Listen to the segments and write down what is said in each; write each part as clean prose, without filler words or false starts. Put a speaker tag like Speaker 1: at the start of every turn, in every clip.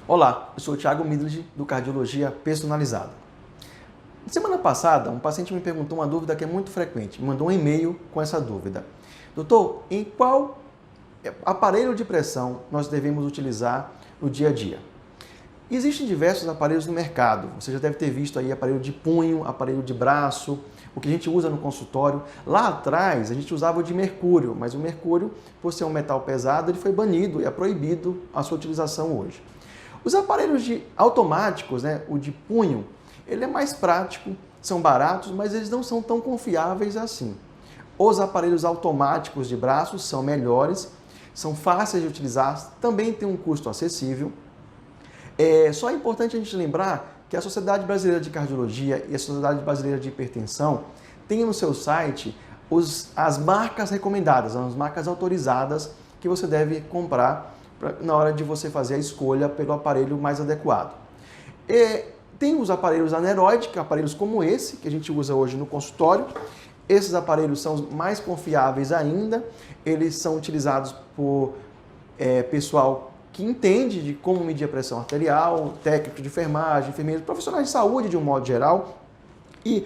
Speaker 1: Olá, eu sou o Thiago Midlid, do Cardiologia Personalizada. Semana passada, um paciente me perguntou uma dúvida que é muito frequente, me mandou um e-mail com essa dúvida. Doutor, em qual aparelho de pressão nós devemos utilizar no dia a dia? Existem diversos aparelhos no mercado, você já deve ter visto aí aparelho de punho, aparelho de braço, o que a gente usa no consultório. Lá atrás a gente usava o de mercúrio, mas o mercúrio, por ser um metal pesado, ele foi banido e é proibido a sua utilização hoje. Os aparelhos automáticos, o de punho, ele é mais prático, são baratos, mas eles não são tão confiáveis assim. Os aparelhos automáticos de braço são melhores, são fáceis de utilizar, também tem um custo acessível. Só é importante a gente lembrar que a Sociedade Brasileira de Cardiologia e a Sociedade Brasileira de Hipertensão têm no seu site as marcas recomendadas, as marcas autorizadas que você deve comprar na hora de você fazer a escolha pelo aparelho mais adequado. Tem os aparelhos aneroide, que são aparelhos como esse, que a gente usa hoje no consultório. Esses aparelhos são mais confiáveis ainda, eles são utilizados por pessoal que entende de como medir a pressão arterial, técnico de enfermagem, enfermeiros, profissionais de saúde de um modo geral. E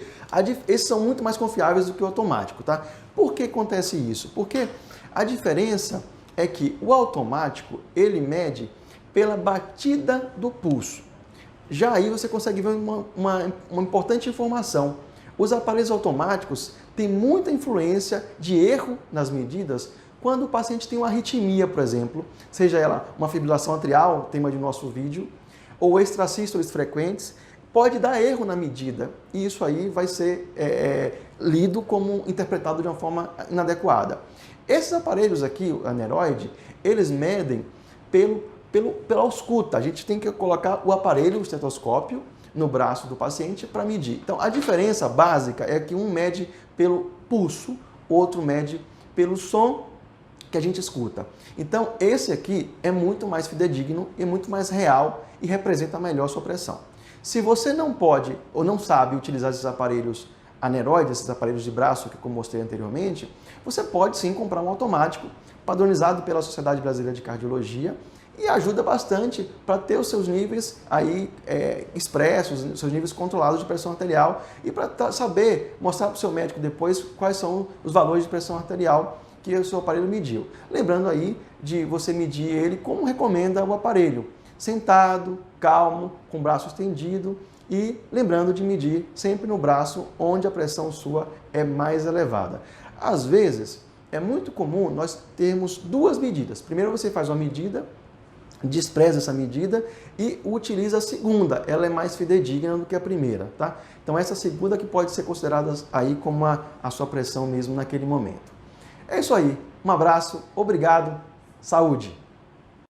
Speaker 1: esses são muito mais confiáveis do que o automático, tá? Por que acontece isso? Porque a diferença é que o automático, ele mede pela batida do pulso. Já aí você consegue ver uma importante informação. Os aparelhos automáticos têm muita influência de erro nas medidas quando o paciente tem uma arritmia, por exemplo, seja ela uma fibrilação atrial, tema de nosso vídeo, ou extrasístoles frequentes, pode dar erro na medida e isso aí vai ser lido como interpretado de uma forma inadequada. Esses aparelhos aqui, o aneroide, eles medem pela ausculta. A gente tem que colocar o aparelho, o estetoscópio, no braço do paciente para medir. Então, a diferença básica é que um mede pelo pulso, outro mede pelo som que a gente escuta. Então, esse aqui é muito mais fidedigno e muito mais real e representa melhor a sua pressão. Se você não pode ou não sabe utilizar esses aparelhos aneroides, esses aparelhos de braço que eu mostrei anteriormente, você pode sim comprar um automático padronizado pela Sociedade Brasileira de Cardiologia e ajuda bastante para ter os seus níveis aí expressos, os seus níveis controlados de pressão arterial e para saber, mostrar para o seu médico depois quais são os valores de pressão arterial que o seu aparelho mediu. Lembrando aí de você medir ele como recomenda o aparelho, sentado, calmo, com o braço estendido e lembrando de medir sempre no braço onde a pressão sua é mais elevada. Às vezes, é muito comum nós termos duas medidas. Primeiro você faz uma medida, despreza essa medida e utiliza a segunda. Ela é mais fidedigna do que a primeira, tá? Então essa segunda que pode ser considerada aí como a sua pressão mesmo naquele momento. É isso aí. Um abraço, obrigado, saúde!